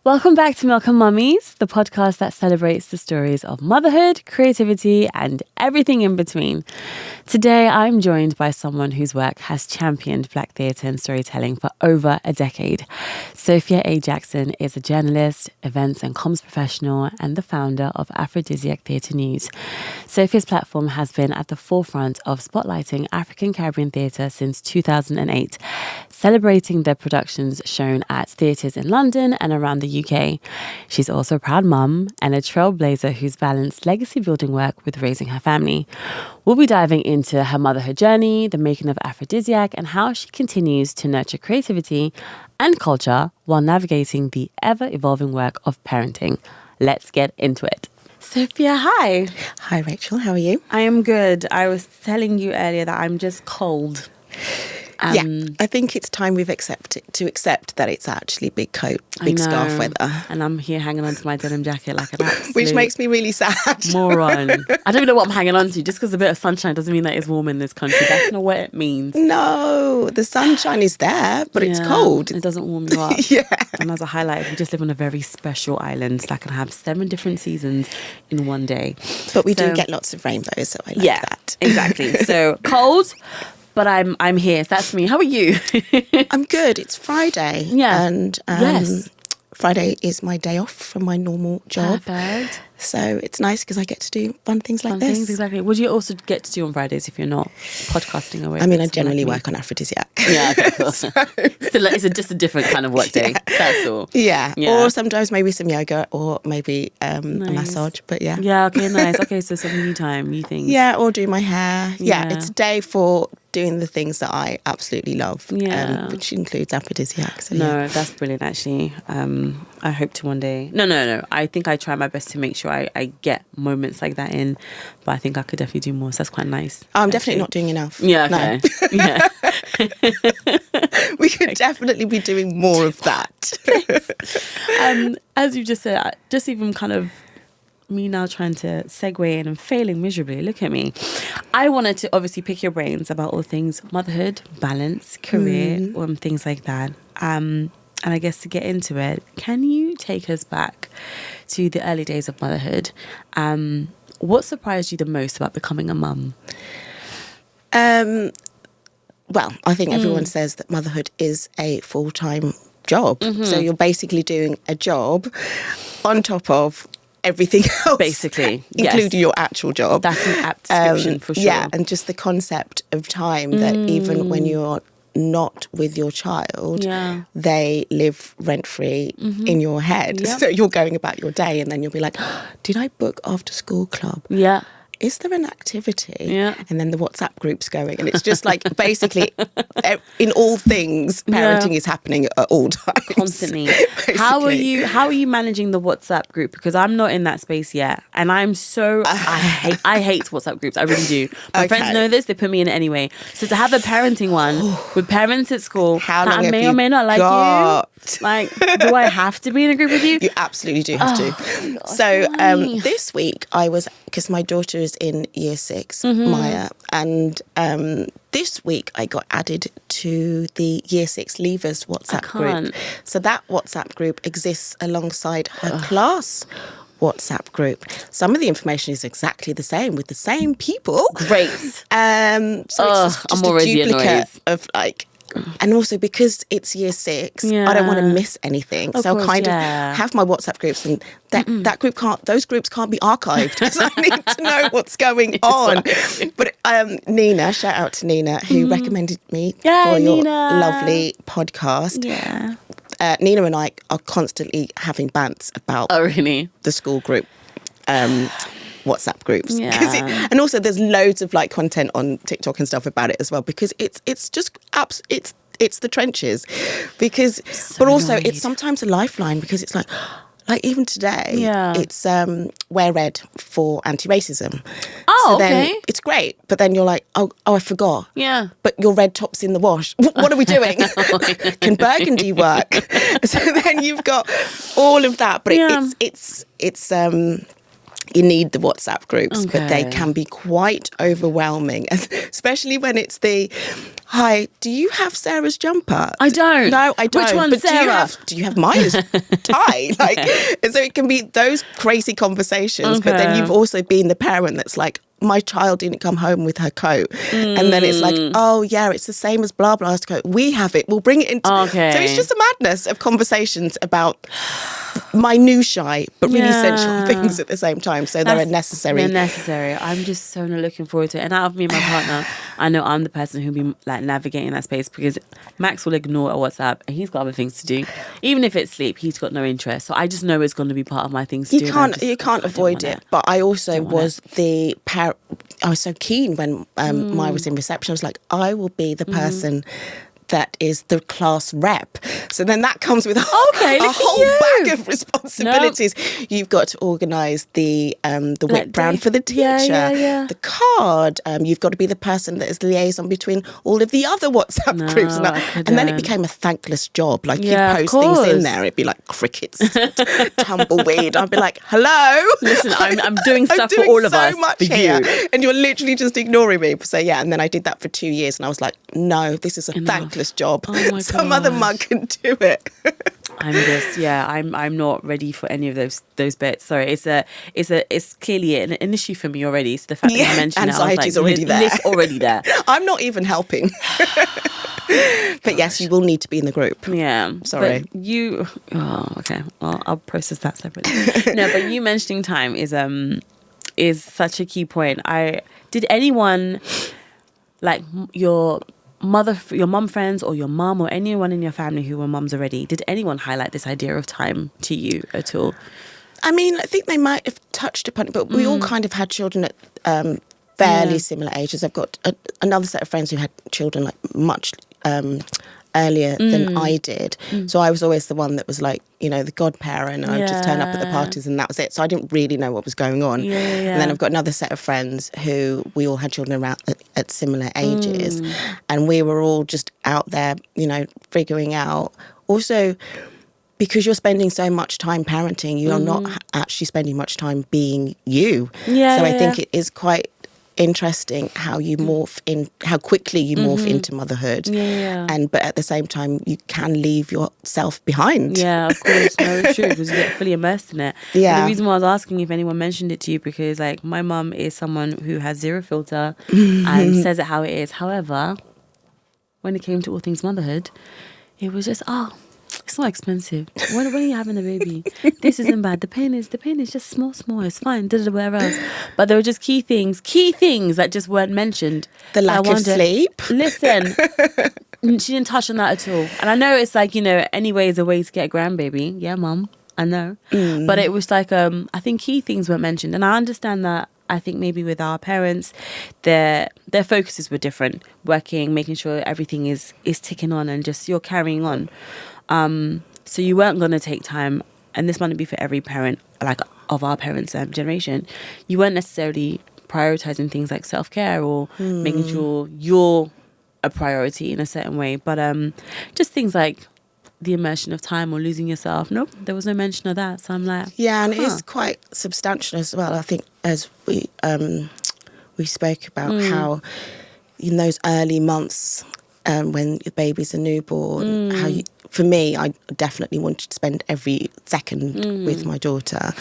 Welcome back to Milk and Mummies, the podcast that celebrates the stories of motherhood, creativity, and everything in between. Today, I'm joined by someone whose work has championed Black theatre and storytelling for over a decade. Sophia A. Jackson is a journalist, events and comms professional, and the founder of Afridiziak Theatre News. Sophia's platform has been at the forefront of spotlighting African Caribbean theatre since 2008, celebrating their productions shown at theatres in London and around the UK. She's also a proud mum and a trailblazer who's balanced legacy building work with raising her family. We'll be diving into her motherhood journey, the making of Afridiziak, and how she continues to nurture creativity and culture while navigating the ever-evolving work of parenting. Let's get into it. Sophia, hi. Hi, Rachel. How are you? I am good. I was telling you earlier that I'm just cold. Yeah, I think it's time we've accept that it's actually big coat, big scarf weather. And I'm here hanging on to my denim jacket like an absolute which makes me really sad. Moron. I don't even know what I'm hanging on to. Just because a bit of sunshine doesn't mean that it's warm in this country. That's not what it means. No, the sunshine is there, but it's cold. It doesn't warm you up. Yeah. And as a highlight, we just live on a very special island that can have 7 different seasons in one day. But we do get lots of rainbows, so I like that. Exactly. So cold. But I'm here. So that's me. How are you? I'm good. It's Friday. Yeah. And Friday is my day off from my normal job. Perfect. So it's nice because I get to do fun things like this. Exactly. What do you also get to do on Fridays if you're not podcasting away? I mean, I generally work on Afridiziak. Yeah, okay, cool. It's just a different kind of work day. Yeah. That's all. Yeah. Or sometimes maybe some yoga or maybe a massage. But yeah. Yeah, okay, nice. Okay, so some new time, new things. Yeah, or do my hair. Yeah, it's a day for doing the things that I absolutely love, which includes Afridiziak. So, no, that's brilliant, actually. I hope to one day... No. I think I try my best to make sure I get moments like that in, but I think I could definitely do more, so that's quite nice. I'm definitely not doing enough. Yeah, okay. No. Yeah. We could definitely be doing more of that. As you just said, just even kind of me now trying to segue in and failing miserably. Look at me. I wanted to obviously pick your brains about all things motherhood, balance, career, things like that. And I guess to get into it, can you take us back to the early days of motherhood? What surprised you the most about becoming a mum? Well, I think everyone says that motherhood is a full-time job. So you're basically doing a job on top of everything else. Basically, including your actual job. That's an apt description for sure. Yeah, and just the concept of time that even when you're not with your child, they live rent-free in your head. So you're going about your day and then you'll be like, did I book after school club? Yeah. Is there an activity? Yeah. And then the WhatsApp group's going. And it's just like basically in all things, parenting is happening at all times. Constantly. How are you managing the WhatsApp group? Because I'm not in that space yet. And I'm so I hate WhatsApp groups. I really do. My friends know this, they put me in it anyway. So to have a parenting one with parents at school that may or may not like you. Like, do I have to be in a group with you? You absolutely do have to. Gosh, so this week I was, because my daughter is in year 6, Maya, and this week I got added to the year 6 leavers WhatsApp group. So that WhatsApp group exists alongside her class WhatsApp group. Some of the information is exactly the same with the same people. Great. So it's just I'm a already duplicate annoyed. of like. And also because it's year 6, I don't want to miss anything. So I'll kind of have my WhatsApp groups, and those groups can't be archived because I need to know what's going on. But Nina, shout out to Nina, who recommended me for your lovely podcast. Yeah. Nina and I are constantly having bants about the school group. WhatsApp groups. Yeah. And also there's loads of like content on TikTok and stuff about it as well, because it's just it's the trenches. Because but also it's sometimes a lifeline, because it's like even today, it's wear red for anti-racism. Oh, so then okay. It's great, but then you're like, oh, I forgot. Yeah. But your red top's in the wash. What are we doing? Can burgundy work? So then you've got all of that, but you need the WhatsApp groups, but they Okay. can be quite overwhelming, especially when it's the, hi, do you have Sarah's jumper? I don't. No, I don't. Which one's but Sarah? Do you have Maya's tie? Like, and so it can be those crazy conversations, but then Okay. you've also been the parent that's like, my child didn't come home with her coat. And then it's like, oh, yeah, it's the same as blah, blah's coat. We have it. We'll bring it into... Okay. So it's just a madness of conversations about minutiae, but really essential things at the same time. So they're necessary. They're necessary. I'm just so looking forward to it. And out of me and my partner, I know I'm the person who'll be like navigating that space, because Max will ignore a WhatsApp and he's got other things to do. Even if it's sleep, he's got no interest. So I just know it's going to be part of my things to do. You can't avoid it. But I also was the parent. I was so keen when Maya was in reception. I was like, I will be the person that is the class rep. So then that comes with a whole bag of responsibilities. Nope. You've got to organise the whip round for the teacher, the card. You've got to be the person that is the liaison between all of the other WhatsApp groups. And then it became a thankless job. Like you post things in there, it'd be like crickets, tumbleweed. I'd be like, hello? Listen, I'm doing stuff for all of us. So much here. And you're literally just ignoring me. So yeah, and then I did that for 2 years and I was like, no, this is a thankless job. Oh my Some other mug can do it. I'm not ready for any of those bits. Sorry, it's clearly an issue for me already. So the fact that you mentioned anxiety's it, I was like, already there. I'm not even helping. But yes, you will need to be in the group. Yeah. Sorry. But okay. Well, I'll process that separately. No, but you mentioning time is such a key point. Did anyone, like your mum friends or your mum or anyone in your family who were mums already, did anyone highlight this idea of time to you at all? I mean, I think they might have touched upon it, but we all kind of had children at fairly similar ages. I've got another set of friends who had children like much earlier than I did. So I was always the one that was like, the godparent, and I would just turn up at the parties and that was it. So I didn't really know what was going on. And then I've got another set of friends who we all had children around at similar ages, and we were all just out there, figuring out. Also, because you're spending so much time parenting, you're not actually spending much time being you. So I think it is quite interesting how you how quickly you morph into motherhood. But at the same time you can leave yourself behind. Of course. No, it's true, because you get fully immersed in it. And the reason why I was asking if anyone mentioned it to you, because like my mum is someone who has zero filter and says it how it is. However, when it came to all things motherhood, it was just it's not expensive. When are you having a baby? This isn't bad. The pain is just small. It's fine. Whatever else. But there were just key things that just weren't mentioned. The lack of sleep. Listen, she didn't touch on that at all. And I know it's like, any way is a way to get a grandbaby. Yeah, mum, I know. But it was like, I think key things weren't mentioned. And I understand that. I think maybe with our parents, their focuses were different. Working, making sure everything is ticking on and just you're carrying on. So you weren't going to take time, and this might not be for every parent, like of our parents' generation. You weren't necessarily prioritizing things like self-care or making sure you're a priority in a certain way. But just things like the immersion of time or losing yourself. Nope, there was no mention of that. So I'm like, and it is quite substantial as well. I think as we spoke about how in those early months when your baby's a newborn, how for me, I definitely wanted to spend every second with my daughter.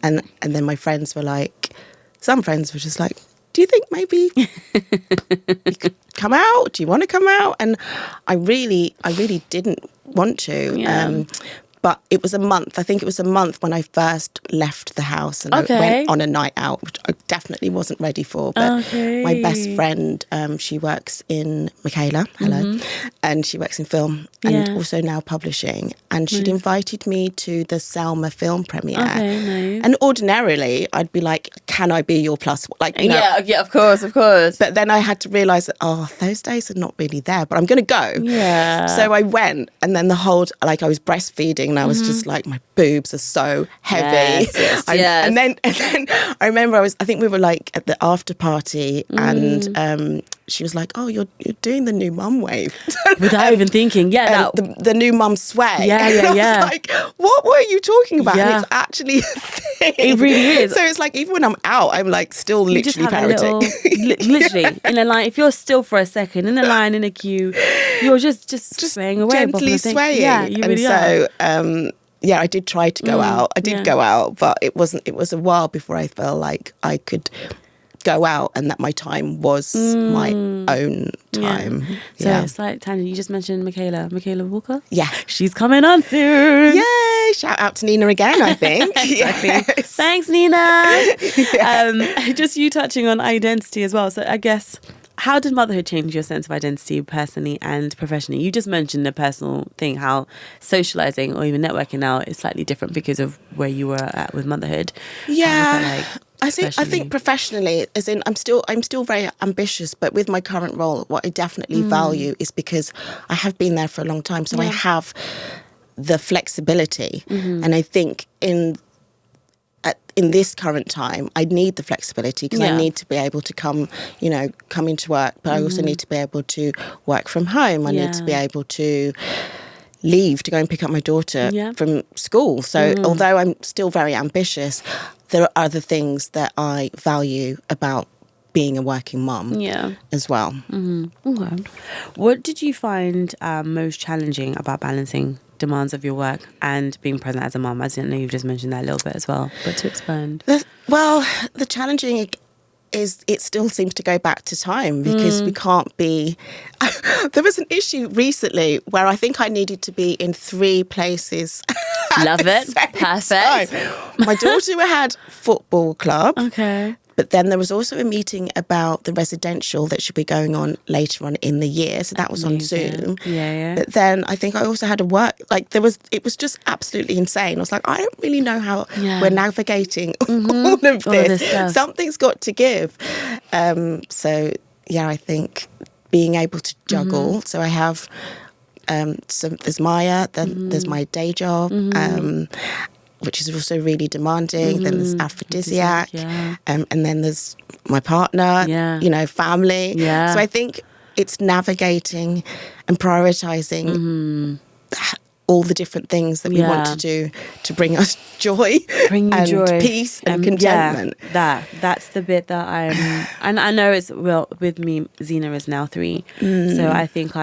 And then my friends were like, some friends were just like, do you think maybe you could come out? Do you want to come out? And I really didn't want to. But it was a month. I think it was a month when I first left the house and I went on a night out, which I definitely wasn't ready for. But my best friend, she works in Michaela, and she works in film and also now publishing. And she'd invited me to the Selma film premiere. Nice. And ordinarily, I'd be like, can I be your plus one? Like, yeah, of course. But then I had to realise that, those days are not really there, but I'm going to go. Yeah. So I went, and then I was breastfeeding, and I was just like, my boobs are so heavy. Yes. And then I remember I think we were like at the after party, and she was like, "Oh, you're doing the new mum wave," without even thinking. the new mum sway. Yeah. I was like, what were you talking about? Yeah. And it's actually a It really is. So it's like, even when I'm out, I'm like still literally parroting. Literally, in a line. If you're still for a second, in a line, in a queue, you're just swaying away. Gently swaying. Yeah, you really are. Yeah, I did try to go out. I did go out, but it was a while before I felt like I could go out and that my time was my own time. So it's like, Tanya, you just mentioned Michaela Walker. Yeah, she's coming on soon. Yay! Shout out to Nina again, I think. Exactly. Yes. Thanks, Nina. Just you touching on identity as well. So I guess, how did motherhood change your sense of identity personally and professionally? You just mentioned the personal thing, how socializing or even networking now is slightly different because of where you were at with motherhood. Yeah. I think professionally, as in I'm still very ambitious, but with my current role, what I definitely value is because I have been there for a long time, so I have the flexibility, and I think in this current time, I need the flexibility because I need to be able to come into work, but I also need to be able to work from home. I need to be able to leave to go and pick up my daughter from school. So although I'm still very ambitious, there are other things that I value about being a working mum as well. Okay. What did you find most challenging about balancing demands of your work and being present as a mum? I know you've just mentioned that a little bit as well, but to expand. The challenging is it still seems to go back to time because we can't be... There was an issue recently where I think I needed to be in 3 places. Love it. Perfect. My daughter had football club. Okay. But then there was also a meeting about the residential that should be going on later on in the year. So that was on Zoom. Yeah. But then I think I also had to work, it was just absolutely insane. I was like, I don't really know how we're navigating all of this. Something's got to give. I think being able to juggle. So I have, there's Maya, then there's my day job, which is also really demanding. Then there's Afridiziak, and then there's my partner, family. Yeah. So I think it's navigating and prioritising all the different things that we want to do to bring us joy, peace and contentment. That's the bit that and I know with me, Zena is now 3. So I think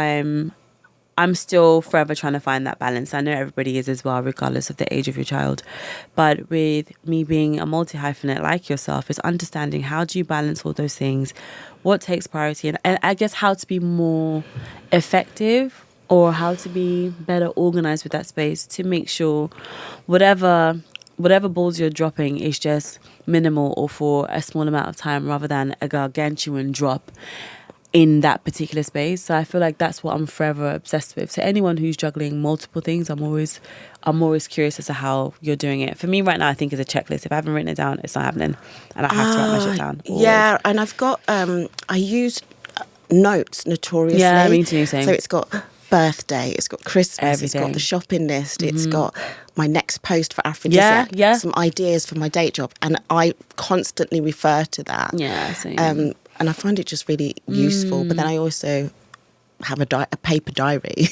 I'm still forever trying to find that balance. I know everybody is as well, regardless of the age of your child. But with me being a multi-hyphenate like yourself, is understanding how do you balance all those things, what takes priority, and I guess how to be more effective or how to be better organized with that space to make sure whatever balls you're dropping is just minimal or for a small amount of time rather than a gargantuan drop in that particular space. So I feel like that's what I'm forever obsessed with. So anyone who's juggling multiple things, I'm always curious as to how you're doing it. For me right now, I think it's a checklist. If I haven't written it down, it's not happening. And I have to write my shit down. Always. Yeah, and I've got, I use notes notoriously. Yeah, me too, same. So it's got birthday, it's got Christmas, everything. It's got the shopping list, it's got my next post for Afridiziak, some ideas for my date job, and I constantly refer to that. Yeah, same. And I find it just really useful. But then I also have a paper diary.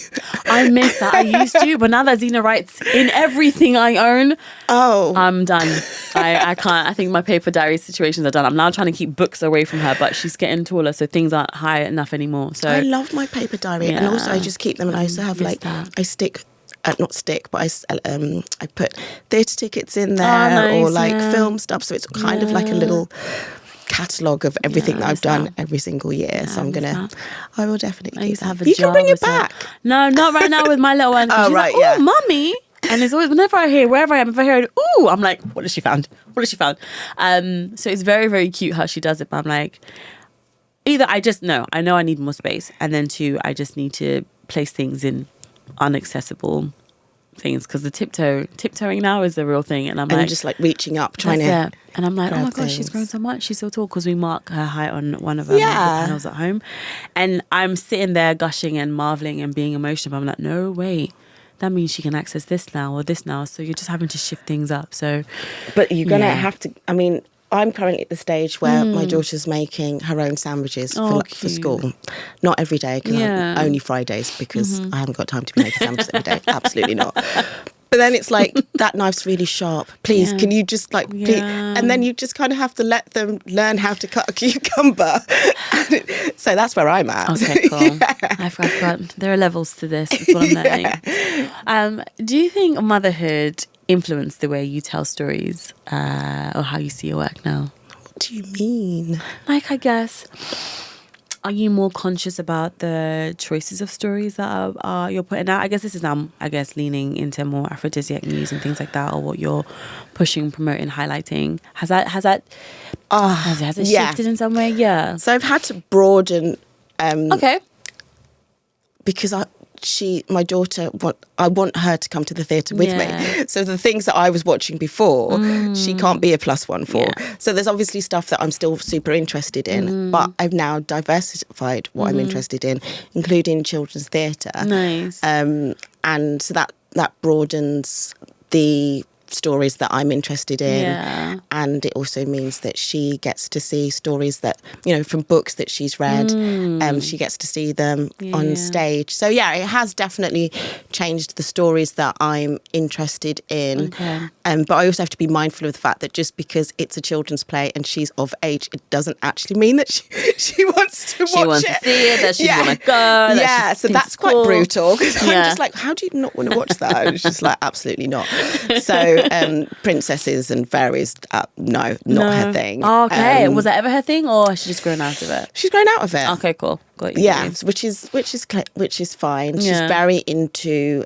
I miss that. I used to, but now that Zena writes in everything I own, I'm done. I can't. I think my paper diary situations are done. I'm now trying to keep books away from her, but she's getting taller, so things aren't high enough anymore. So I love my paper diary, and also I just keep them. And I also have I stick. Not stick, but I put theatre tickets in there or film stuff. So it's kind of like a little catalogue of everything that I've done every single year. So I will definitely keep that. You can bring it back. No, not right now with my little one. Oh, she's right, like, oh, mummy. And it's always, whenever I hear, wherever I am, if I hear it, ooh, I'm like, what has she found? What has she found? So it's very, very cute how she does it. But I'm like, either I know I need more space. And then 2, I just need to place things in inaccessible things, because the tiptoeing now is the real thing, and I'm just like reaching up trying to and I'm like, oh my gosh, she's grown so much, she's so tall, because we mark her height on one of our panels at home, and I'm sitting there gushing and marveling and being emotional, but I'm like, no, wait, that means she can access this now or this now, so you're just having to shift things up. So but you're gonna have to, I mean, I'm currently at the stage where my daughter's making her own sandwiches for school. Not every day, because only Fridays, because I haven't got time to be making sandwiches every day. Absolutely not. But then it's like, that knife's really sharp. Please, can you just like, please? And then you just kind of have to let them learn how to cut a cucumber. So that's where I'm at. Okay, cool. I've got, there are levels to this, is what I'm learning. Do you think motherhood influenced the way you tell stories or how you see your work now? What do you mean? Like, I guess, are you more conscious about the choices of stories that you're putting out? I guess this is now, leaning into more Afridiziak news and things like that, or what you're pushing, promoting, highlighting. Has it shifted in some way? Yeah. So I've had to broaden. Okay. Because my daughter, I want her to come to the theatre with me. So the things that I was watching before, she can't be a plus one for. Yeah. So there's obviously stuff that I'm still super interested in, but I've now diversified what I'm interested in, including children's theatre. Nice. And so that broadens the stories that I'm interested in, and it also means that she gets to see stories that, you know, from books that she's read. She gets to see them on stage. So yeah, it has definitely changed the stories that I'm interested in. Okay. But I also have to be mindful of the fact that just because it's a children's play and she's of age, it doesn't actually mean that she wants to watch it. She wants to see it, that she's going to go. Yeah, so that's quite brutal, because I'm just like, how do you not want to watch that? And she's like, absolutely not. So princesses and fairies, no, not her thing. Okay, was that ever her thing, or has she just grown out of it? She's grown out of it. Okay, cool. Got you. Yeah, which is fine. She's very into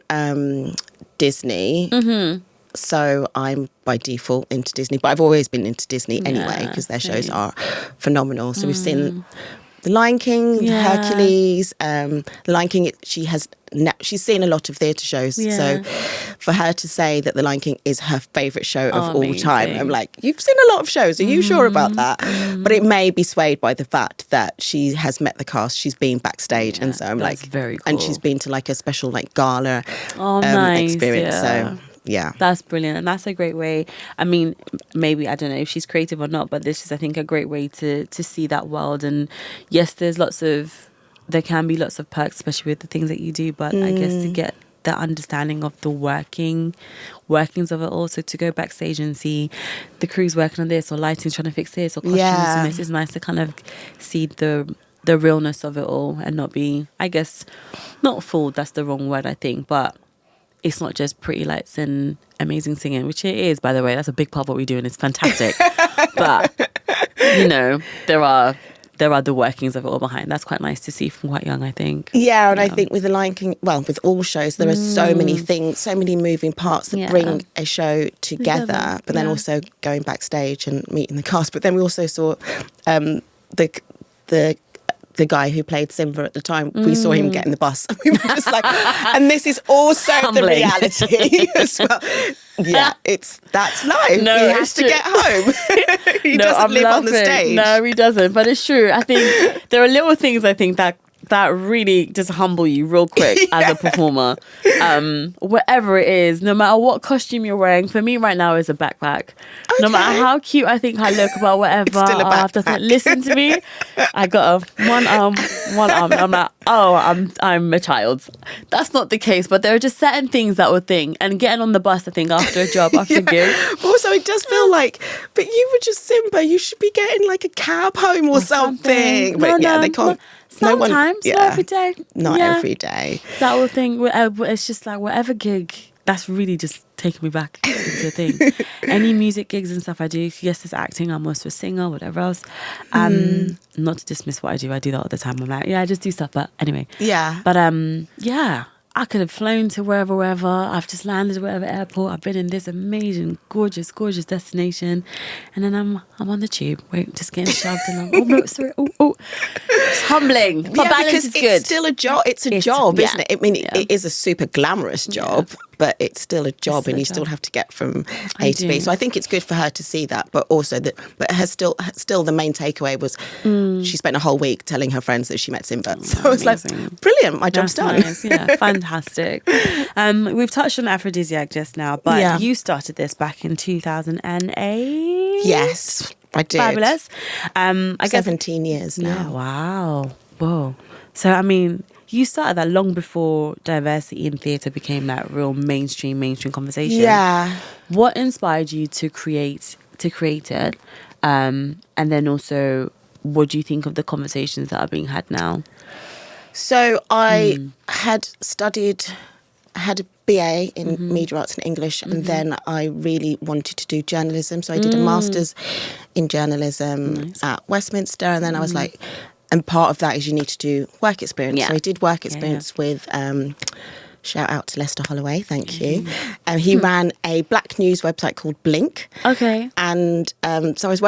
Disney. So I'm by default into Disney, but I've always been into Disney anyway, because their shows are phenomenal. So we've seen The Lion King, Hercules, The Lion King. She's seen a lot of theatre shows. So for her to say that The Lion King is her favourite show of all time, I'm like, you've seen a lot of shows. Are you sure about that? But it may be swayed by the fact that she has met the cast. She's been backstage, and so I'm like, very cool. And she's been to like a special like gala nice, experience. So. Yeah. That's brilliant. And that's a great way. I mean, maybe, I don't know if she's creative or not, but this is, I think, a great way to see that world. And yes, there can be lots of perks, especially with the things that you do, but I guess to get the understanding of the workings of it all. So to go backstage and see the crew's working on this, or lighting's trying to fix this, or costumes and this, is nice to kind of see the realness of it all and not be, I guess, not fooled, that's the wrong word, I think, but it's not just pretty lights and amazing singing, which it is, by the way. That's a big part of what we do, and it's fantastic. But, you know, there are the workings of it all behind. That's quite nice to see from quite young, I think. Yeah, and I think with The Lion King, well, with all shows, there are so many things, so many moving parts that bring a show together. But then also going backstage and meeting the cast. But then we also saw the guy who played Simba at the time, we saw him get in the bus. We were just like, and this is also the reality as well. Yeah, that's life. No, he has to get home. He doesn't live on the stage. No, he doesn't. But it's true. I think there are little things, I think, that really just humble you real quick as a performer. Whatever it is, no matter what costume you're wearing, for me right now is a backpack. Okay. No matter how cute I think I look, about whatever, it's still a backpack. Listen to me. I got one arm. I'm like, I'm a child. That's not the case, but there are just certain things that would think. And getting on the bus, I think, after a job, after a gig. Also, it does feel like, but you were just Simba. You should be getting like a cab home or something. But they can't. Sometimes, not every day. Not every day. That whole thing, it's just like whatever gig, that's really just taking me back into the thing. Any music gigs and stuff I do, yes, there's acting, I'm also a singer, whatever else. Not to dismiss what I do that all the time. I'm like, I just do stuff, but anyway. Yeah. But I could have flown to wherever. I've just landed at whatever airport. I've been in this amazing, gorgeous destination, and then I'm on the tube, just getting shoved, and I'm it's humbling. But balance is good. It's still a job. It's a job, isn't it? I mean, it is a super glamorous job, but it's still a job, and you still have to get from A to B. So I think it's good for her to see that, but also still the main takeaway was she spent a whole week telling her friends that she met Simba. So it's like, brilliant, my job's done. Nice. Yeah, fantastic. We've touched on Afridiziak just now, but you started this back in 2008. Yes, I did. Fabulous. I guess 17 years now. Yeah, wow. Whoa. So, I mean, you started that long before diversity in theatre became that real mainstream conversation. Yeah. What inspired you to create it? And then also, what do you think of the conversations that are being had now? So I had a BA in media arts and English, and then I really wanted to do journalism. So I did a master's in journalism at Westminster, and then I was like, and part of that is you need to do work experience. Yeah. So I did work experience with, shout out to Lester Holloway, thank you. He ran a black news website called Blink. Okay. And so I was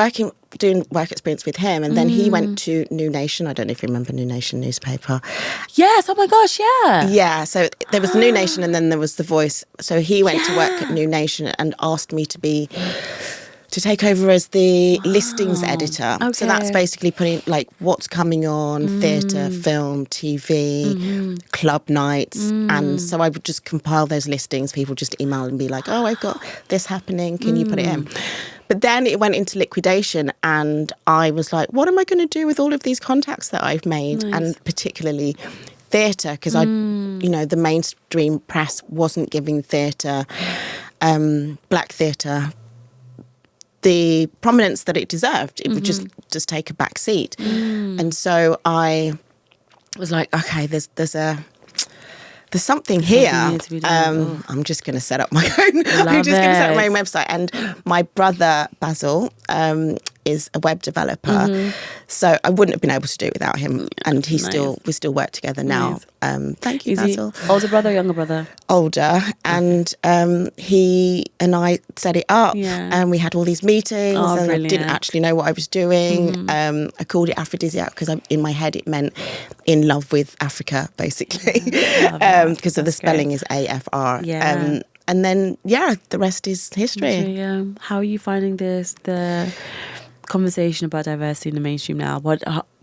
doing work experience with him, and then he went to New Nation. I don't know if you remember New Nation newspaper. Yes, oh my gosh, yeah. Yeah, so there was New Nation and then there was The Voice. So he went to work at New Nation and asked me to take over as the listings editor. Okay. So that's basically putting like what's coming on, theatre, film, TV, club nights. And so I would just compile those listings. People just email and be like, oh, I've got this happening. Can you put it in? But then it went into liquidation and I was like, what am I going to do with all of these contacts that I've made? Nice. And particularly theatre, because the mainstream press wasn't giving theatre, black theatre, the prominence that it deserved. It would just take a back seat. And so I was like, okay, there's something here. I'm just going to set up my own. I'm just going to set up my own website. And my brother Basil is a web developer, so I wouldn't have been able to do it without him. And we still work together now. Thank you, Basil. Older brother, younger brother? Older, and he and I set it up, and we had all these meetings, and I didn't actually know what I was doing. I called it Afridiziak because in my head it meant in love with Africa, basically, because of the spelling is AFR. Yeah. And then, the rest is history. How are you finding the conversation about diversity in the mainstream now?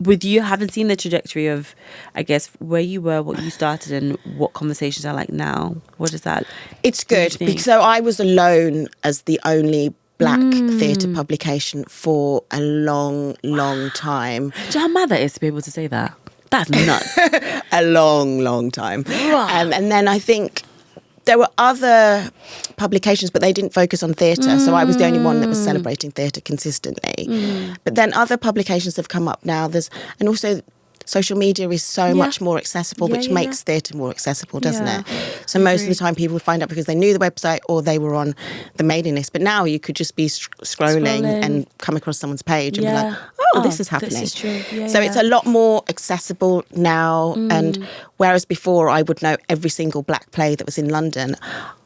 With you having seen the trajectory of, I guess, where you were, what you started, and what conversations are like now? What is that? It's good because so I was alone as the only black theatre publication for a long, long time. Do you know how mad that is to be able to say that? That's nuts. A long, long time. And then I think there were other publications, but they didn't focus on theatre. So I was the only one that was celebrating theatre consistently. But then other publications have come up now. And also social media is so much more accessible, which makes theatre more accessible, doesn't it? So most of the time people find out because they knew the website or they were on the mailing list. But now you could just be scrolling and come across someone's page and be like, oh, this is happening. This is true. So it's a lot more accessible now. And whereas before I would know every single black play that was in London,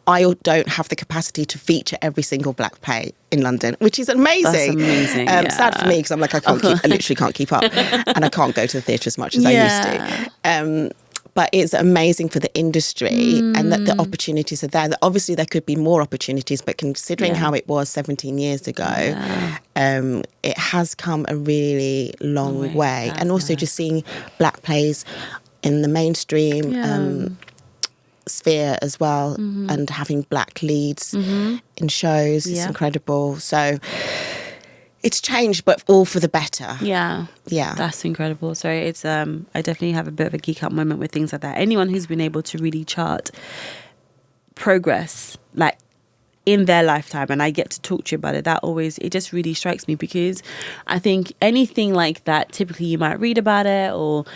I don't have the capacity to feature every single black play in London, which is amazing. That's amazing. Sad for me because I'm like, I literally can't keep up, and I can't go to the theatre as much as I used to. But it's amazing for the industry and that the opportunities are there. That obviously there could be more opportunities, but considering how it was 17 years ago, it has come a really long way. And also just seeing black plays in the mainstream sphere as well, and having black leads in shows is incredible. So it's changed, but all for the better. Yeah, that's incredible. Sorry, it's I definitely have a bit of a geek out moment with things like that. Anyone who's been able to really chart progress like in their lifetime, and I get to talk to you about it, it just really strikes me, because I think anything like that, typically you might read about it, or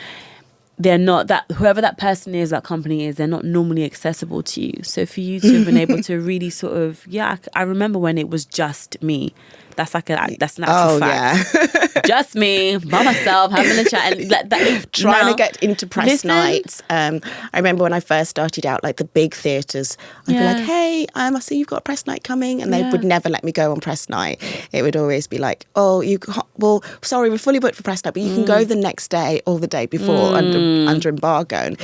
they're not that, whoever that person is, that company is, they're not normally accessible to you. So for you to have been able to really sort of, I remember when it was just me. That's an actual fact. Just me, by myself, having a chat. And trying to get into press nights. I remember when I first started out, like the big theatres, I'd be like, hey, I see you've got a press night coming. And they would never let me go on press night. It would always be like, sorry, we're fully booked for press night, but you can go the next day or the day before under embargo.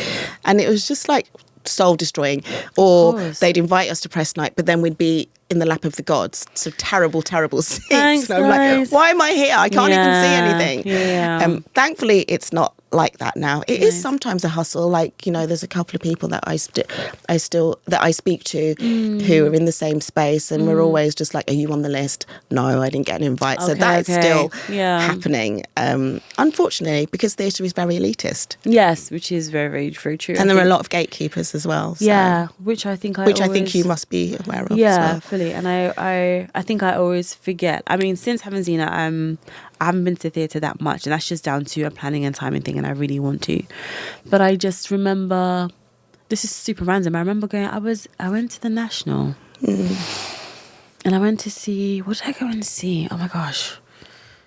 And it was just like soul destroying. Or they'd invite us to press night, but then we'd be in the lap of the gods. So terrible seats. Thanks, and I'm like, why am I here? I can't even see anything. Yeah. Thankfully, it's not like that now. It is sometimes a hustle. Like, you know, there's a couple of people that I speak to who are in the same space, and we're always just like, are you on the list? No, I didn't get an invite. So that's still happening. Unfortunately, because theatre is very elitist. Yes, which is very, very, very true. And there are a lot of gatekeepers as well. So. Yeah, which I think you must be aware of. Yeah, as well. fully. And I think I always forget. I mean, since having Zena, I haven't been to theatre that much, and that's just down to a planning and timing thing, and I really want to. But I just remember, this is super random. I remember I went to the National, and I went to see, what did I go and see? Oh my gosh,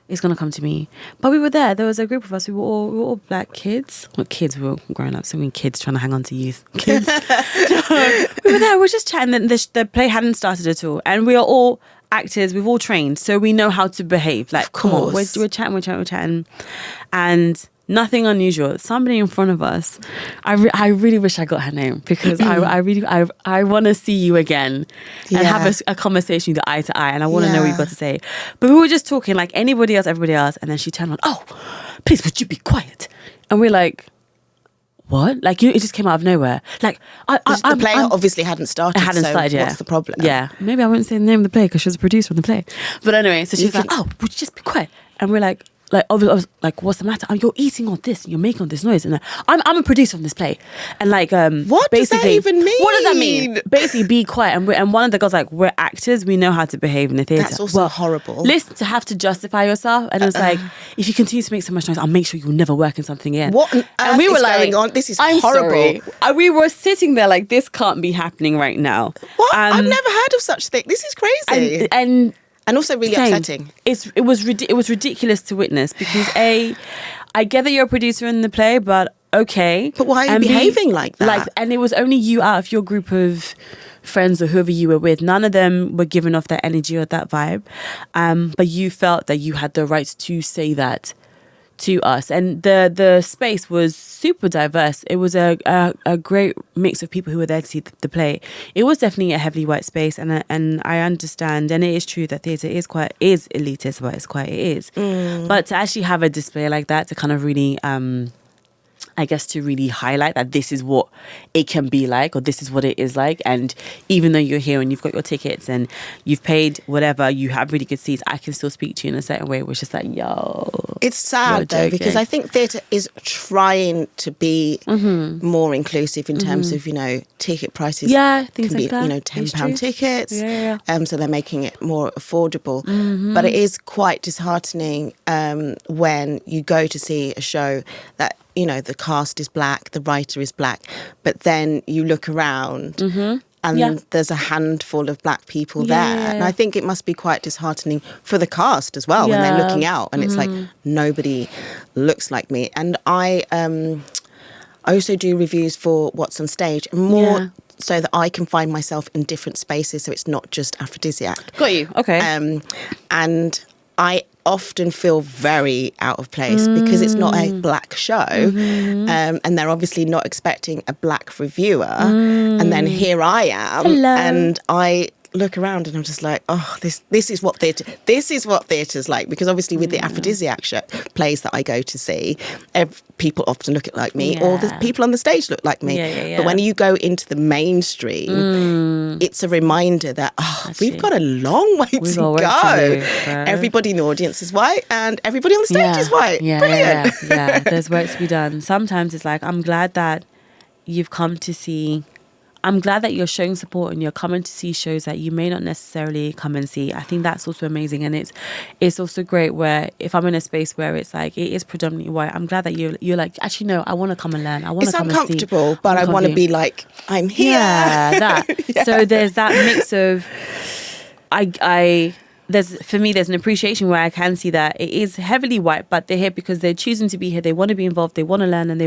it's gonna come to me. But we were there. There was a group of us. We were all black kids. Well, kids, we were grown up. So I mean, kids trying to hang on to youth. Kids. We were there. We were just chatting. The play hadn't started at all, and we are all actors. We've all trained, so we know how to behave. Like, come on, we're chatting, and nothing unusual. Somebody in front of us, I really wish I got her name, because I want to see you again and have a conversation with you eye to eye, and I want to know what you've got to say. But we were just talking like anybody else, everybody else, and then she turned on, oh, please would you be quiet? And we're like, what? Like, it just came out of nowhere. Like, the play obviously hadn't started. It hadn't started yet. What's the problem? Yeah, maybe I wouldn't say the name of the play because she was a producer on the play. But anyway, so she's like, "Oh, would you just be quiet?" And we're like, obviously, like, what's the matter? Oh, you're eating all this, and you're making all this noise, and I'm a producer on this play, and like, what does that even mean? What does that mean? Basically, be quiet. And one of the girls like, we're actors, we know how to behave in the theatre. That's also horrible. Listen, to have to justify yourself, and it's like, if you continue to make so much noise, I'll make sure you'll never work in something again. What on earth and we were is like, going on? This is horrible. Sorry. We were sitting there like, this can't be happening right now. What? I've never heard of such thing. This is crazy. And also really upsetting. It was ridiculous to witness, because I get that you're a producer in the play, but okay. But why are you behaving like that? And it was only you out of your group of friends or whoever you were with. None of them were giving off that energy or that vibe. But you felt that you had the right to say that to us, and the space was super diverse. It was a great mix of people who were there to see the play. It was definitely a heavily white space, and I understand, and it is true that theatre is elitist, but it is. But to actually have a display like that, to kind of really I guess to really highlight that this is what it can be like, or this is what it is like, and even though you're here and you've got your tickets and you've paid whatever, you have really good seats, I can still speak to you in a certain way, which is like, yo, it's sad though, because I think theatre is trying to be more inclusive in terms of, you know, ticket prices. Yeah, things can like be, that. you know, £10 tickets. Yeah. So they're making it more affordable. But it is quite disheartening when you go to see a show that, you know, the cast is black, the writer is black, but then you look around and there's a handful of black people there. And I think it must be quite disheartening for the cast as well when they're looking out and it's like, nobody looks like me. And I also do reviews for What's on Stage, more so that I can find myself in different spaces, so it's not just Afridiziak. Got you, okay. And I often feel very out of place because it's not a black show, and they're obviously not expecting a black reviewer, and then here I am. Hello. And I look around and I'm just like, oh, this is what theatre's like, because obviously with the Afridiziak plays that I go to see, people often look like me, or the people on the stage look like me. But when you go into the mainstream, it's a reminder that we've got a long way to go. Everybody in the audience is white and everybody on the stage is white. Brilliant. Yeah, there's work to be done. Sometimes it's like, I'm glad that you've come to see, I'm glad that you're showing support and you're coming to see shows that you may not necessarily come and see. I think that's also amazing, and it's also great where if I'm in a space where it's like it is predominantly white, I'm glad that you're like, actually no, I want to come and learn. I want to come and see. It's uncomfortable, but I want to be like, I'm here. Yeah, that. So there's that mix of for me, there's an appreciation where I can see that it is heavily white, but they're here because they're choosing to be here. They want to be involved. They want to learn, and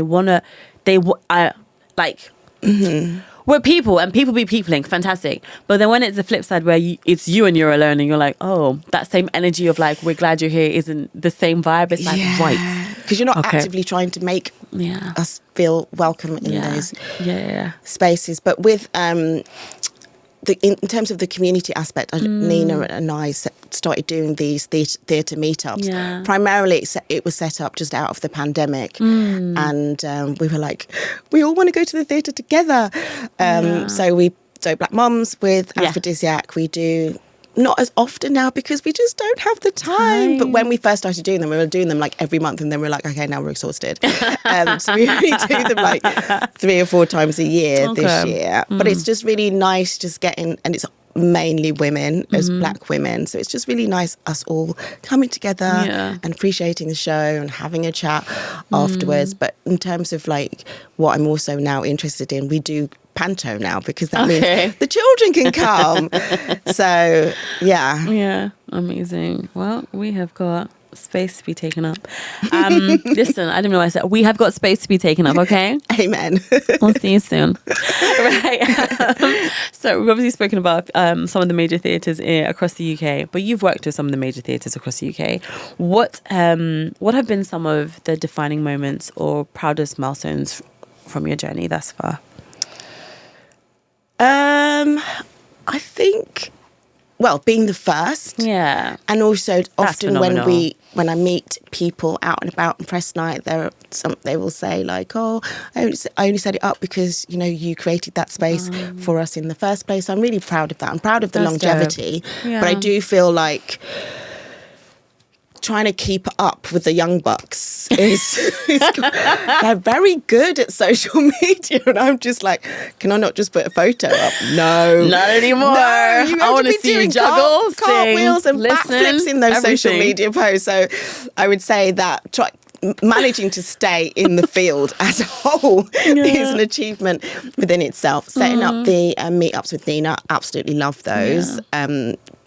we're people, and people be peopling, fantastic. But then when it's the flip side where it's you and you're alone and you're like, oh, that same energy of like, we're glad you're here isn't the same vibe. It's like, right. Because you're not actively trying to make us feel welcome in those spaces. But with in terms of the community aspect, Nina and I started doing these theatre meetups. Yeah. Primarily, it was set up just out of the pandemic. And we were like, we all want to go to the theatre together. So Black Mums with Afridiziak, we do not as often now because we just don't have the time. But when we first started doing them, we were doing them like every month, and then we were like, okay, now we're exhausted. So we really do them like 3 or 4 times a year this year. But it's just really nice just getting, and it's mainly women as Black women, so it's just really nice us all coming together and appreciating the show and having a chat afterwards. But in terms of like what I'm also now interested in, we do panto now because that means the children can come. So yeah, amazing. Well, we have got space to be taken up. Listen, I didn't know I said we have got space to be taken up. Okay, amen. We'll see you soon. Right. So we've obviously spoken about some of the major theatres across the UK, but you've worked with some of the major theatres across the UK. What have been some of the defining moments or proudest milestones from your journey thus far? I think, well, being the first, and also often when I meet people out and about on press night, they will say like, "Oh, I only set it up because you created that space for us in the first place." So I'm really proud of that. I'm proud of the longevity, but I do feel like trying to keep up with the young bucks they're very good at social media, and I'm just like, can I not just put a photo up? No, not anymore. No, I want to see you juggle, cartwheels and backflips in those social media posts. So I would say that managing to stay in the field as a whole is an achievement within itself. Setting up the meetups with Nina, absolutely love those.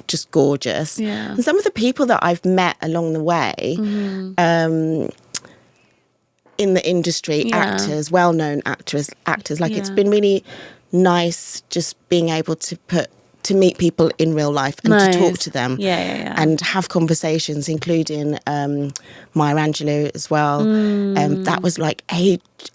Just gorgeous. And some of the people that I've met along the way in the industry, actors, well-known actors, like it's been really nice just being able to meet people in real life and to talk to them and have conversations, including Maya Angelou as well. That was like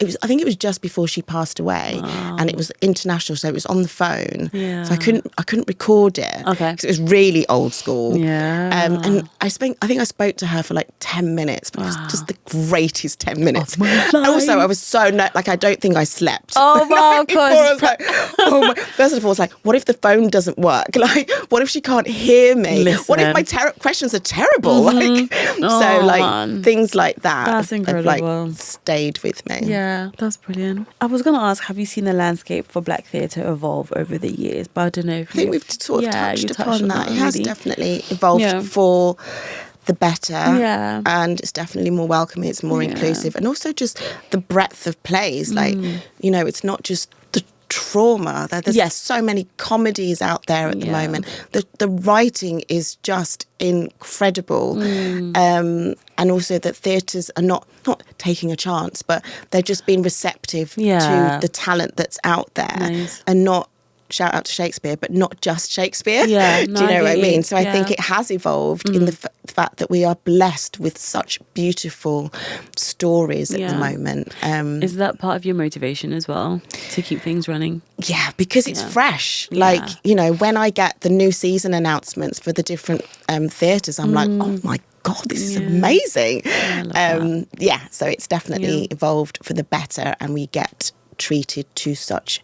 I think it was just before she passed away, and it was international, so it was on the phone. So I couldn't record it because it was really old school. And I think I spoke to her for like 10 minutes, but it was just the greatest 10 minutes. And also, I was so I don't think I slept. Oh wow, of course. First of all, it's like, what if the phone doesn't work? Like, what if she can't hear me? Listen. What if my questions are terrible? Things like that. That's incredible. Have stayed with me. Yeah, that's brilliant. I was going to ask, have you seen the landscape for Black theatre evolve over the years? But I don't know if I think we've sort of touched upon that. It has already. Definitely evolved for the better. And it's definitely more welcoming, it's more inclusive. And also just the breadth of plays. Like, it's not just the trauma. There's so many comedies out there at the moment. The writing is just incredible. And also that theatres are not taking a chance, but they're just being receptive to the talent that's out there. And not, shout out to Shakespeare, but not just Shakespeare. Do you know what I mean? So I think it has evolved in the fact that we are blessed with such beautiful stories at the moment. Is that part of your motivation as well, to keep things running? Yeah, because it's fresh. Like, when I get the new season announcements for the different theatres, I'm like, oh my God, this is amazing. So it's definitely evolved for the better, and we get treated to such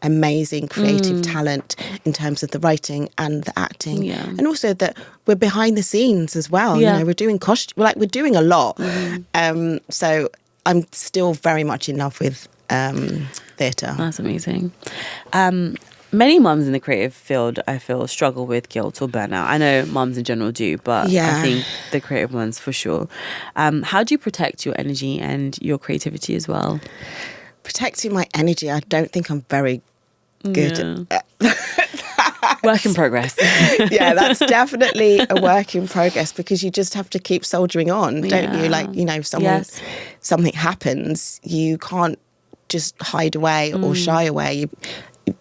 amazing creative talent in terms of the writing and the acting, and also that we're behind the scenes as well. We're doing we're doing a lot. So I'm still very much in love with theatre. That's amazing. Many mums in the creative field, I feel, struggle with guilt or burnout. I know mums in general do, but I think the creative ones for sure. How do you protect your energy and your creativity as well? Protecting my energy, I don't think I'm very good at Work in progress. That's definitely a work in progress, because you just have to keep soldiering on, don't you? Like, if something happens, you can't just hide away or shy away. You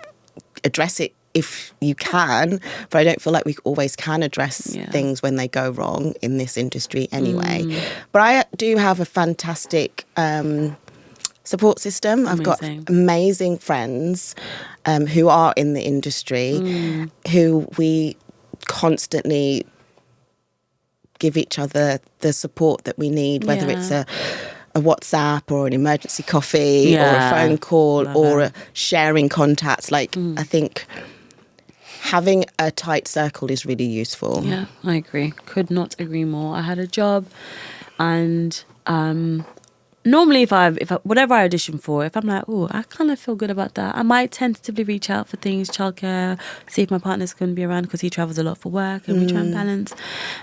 address it if you can, but I don't feel like we always can address things when they go wrong in this industry anyway. But I do have a fantastic support system. I've got amazing friends who are in the industry, who we constantly give each other the support that we need, whether it's a WhatsApp or an emergency coffee or a phone call or sharing contacts. Like, I think having a tight circle is really useful. Yeah, I agree. Could not agree more. I had a job, and normally if I whatever I audition for, if I'm like, oh, I kind of feel good about that, I might tentatively reach out for things, childcare, see if my partner's going to be around because he travels a lot for work, and we try and balance.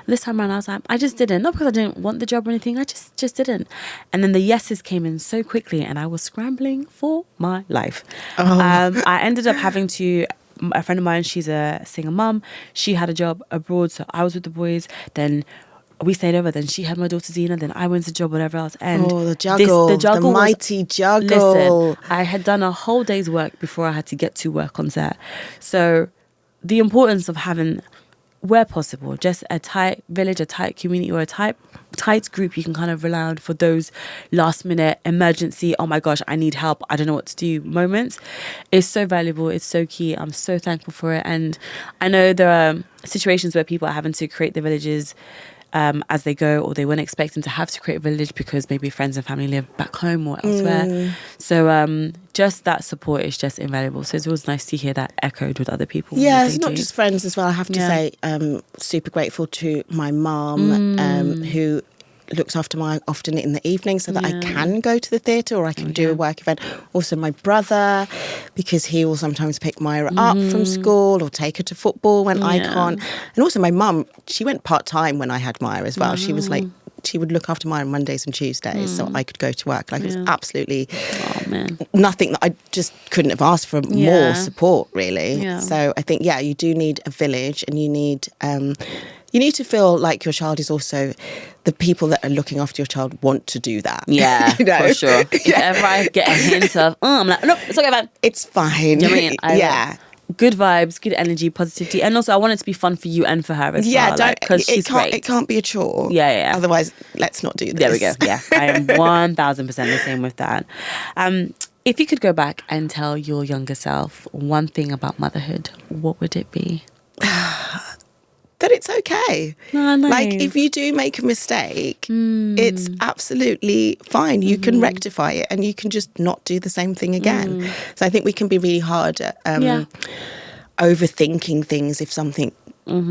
This time around, I was like, I just didn't. Not because I didn't want the job or anything. I just didn't. And then the yeses came in so quickly, and I was scrambling for my life. I ended up having to. A friend of mine, she's a single mum. She had a job abroad, so I was with the boys. Then we stayed over. Then she had my daughter Zena. Then I went to job, whatever else. And the juggle, the mighty juggle. Listen, I had done a whole day's work before I had to get to work on set. So the importance of having, where possible, just a tight village, a tight community, or a tight group you can kind of rely on for those last minute emergency, oh my gosh, I need help, I don't know what to do moments, is so valuable. It's so key. I'm so thankful for it. And I know there are situations where people are having to create the villages as they go, or they weren't expecting to have to create a village because maybe friends and family live back home or elsewhere. So just that support is just invaluable. So it's always nice to hear that echoed with other people. Yeah, it's not just friends as well. I have to say, super grateful to my mum who looks after mine often in the evening so that I can go to the theatre or I can do a work event. Also my brother, because he will sometimes pick Myra up from school or take her to football when I can't. And also my mum, she went part-time when I had Myra as well. She was like, she would look after Myra on Mondays and Tuesdays so I could go to work. Like it was absolutely nothing that I just couldn't have asked for more support really. So I think, you do need a village, and you need to feel like your child is also, the people that are looking after your child want to do that. Yeah, you know? For sure. If ever I get a hint of, I'm like, look, it's okay, man. It's fine. You know what I mean? Good vibes, good energy, positivity. And also I want it to be fun for you and for her as well. Yeah, because she's great. It can't be a chore. Yeah. Otherwise, let's not do this. There we go. Yeah, I am 1000% the same with that. If you could go back and tell your younger self one thing about motherhood, what would it be? That it's okay. Oh, nice. Like, if you do make a mistake, it's absolutely fine. You can rectify it, and you can just not do the same thing again. So I think we can be really hard at overthinking things if something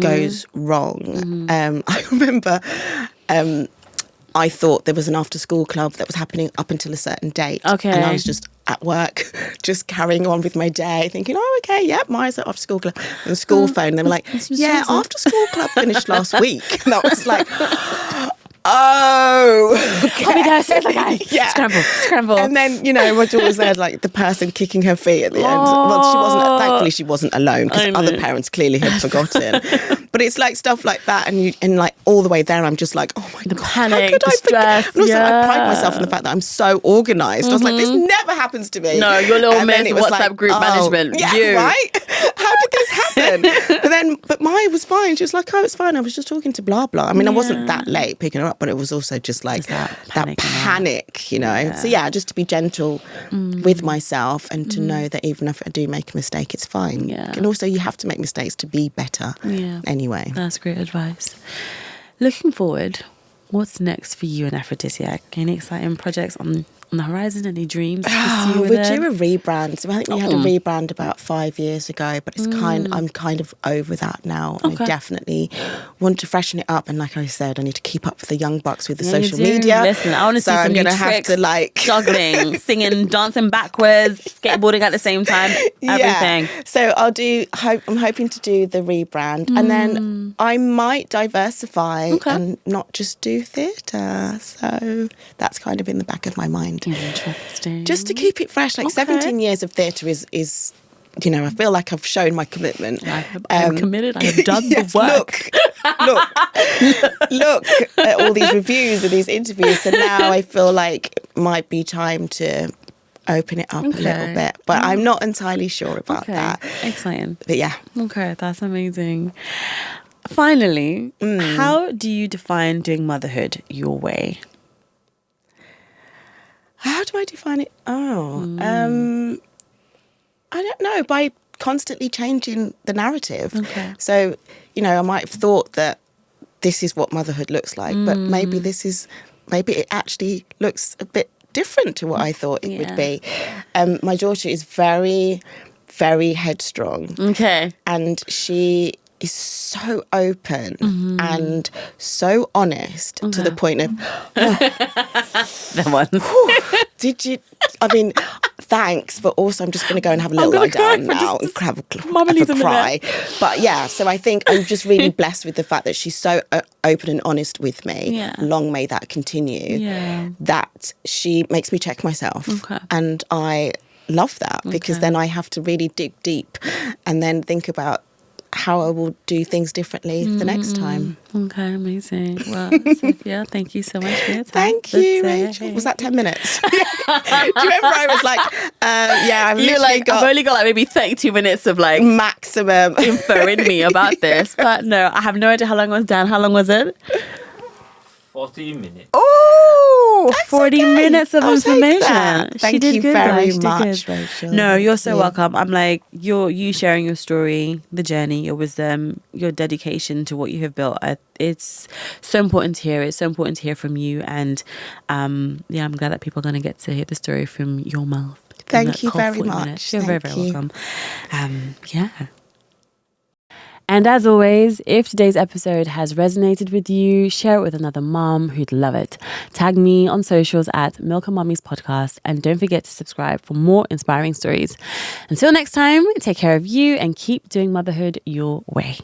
goes wrong. I remember I thought there was an after-school club that was happening up until a certain date. Okay. And I was just at work, just carrying on with my day, thinking, Maya's at after-school club. And the school phone, they were like, after-school club finished last week. And I was like, okay. I'll be there, so it's okay. Scramble. And then, my daughter was there, like the person kicking her feet at the end. Well, thankfully she wasn't alone, because other parents clearly had forgotten. But it's like stuff like that, and like all the way there, I'm just like, oh my God, panic, how could I stress, forget? And also, I pride myself in the fact that I'm so organised. I was like, this never happens to me. No, your little miss WhatsApp group management. Yeah, right? How did this happen? But Maya was fine. She was like, oh, it's fine. I was just talking to blah, blah. I mean, I wasn't that late picking her up, but it was also just like that panic, Yeah. So just to be gentle with myself, and to know that even if I do make a mistake, it's fine. Yeah. And also, you have to make mistakes to be better. Yeah. Anyway. That's great advice. Looking forward, what's next for you and Afridiziak? Any exciting projects on the horizon? Any dreams to pursue? We're due a rebrand. So I think we had a rebrand about 5 years ago, but it's I'm kind of over that now. And I definitely want to freshen it up. And like I said, I need to keep up with the young bucks with the social media. Listen, I want to see some new tricks, have to juggling, singing, dancing backwards, skateboarding at the same time, everything. Yeah. So I'm hoping to do the rebrand, and then I might diversify and not just do theatre. So that's kind of in the back of my mind. Interesting. Just to keep it fresh. Like 17 years of theatre is I feel like I've shown my commitment. I'm committed. I have done the work. Look at all these reviews and these interviews. And now I feel like it might be time to open it up a little bit. But I'm not entirely sure about that. Exciting. But yeah. Okay, that's amazing. Finally, how do you define doing motherhood your way? How do I define it? I don't know, by constantly changing the narrative. Okay. So, I might have thought that this is what motherhood looks like, but maybe it actually looks a bit different to what I thought it would be. My daughter is very, very headstrong. Okay. And she is so open and so honest to the point of, That one. did you, thanks, but also I'm just going to go and have a little lie down now and have a cry. But yeah, so I think I'm just really blessed with the fact that she's so open and honest with me. Yeah. Long may that continue. Yeah. That she makes me check myself. Okay. And I love that because then I have to really dig deep and then think about how I will do things differently the next time. Okay, amazing. Well, Sophia, thank you so much for your time. Thank you, Rachel. Was that 10 minutes? Do you remember I was like, I've only got like maybe 32 minutes of like maximum info in me about this. But no, I have no idea how long it was. Dan, how long was it? 40 minutes. Oh, 40 minutes of information. Thank you very much, Rachel. No, you're so welcome. I'm like, you sharing your story, the journey, your wisdom, your dedication to what you have built. It's so important to hear. It's so important to hear from you. And I'm glad that people are going to get to hear the story from your mouth. Thank you very much. You're very, very welcome. And as always, if today's episode has resonated with you, share it with another mom who'd love it. Tag me on socials at Milk and Mummies Podcast, and don't forget to subscribe for more inspiring stories. Until next time, take care of you and keep doing motherhood your way.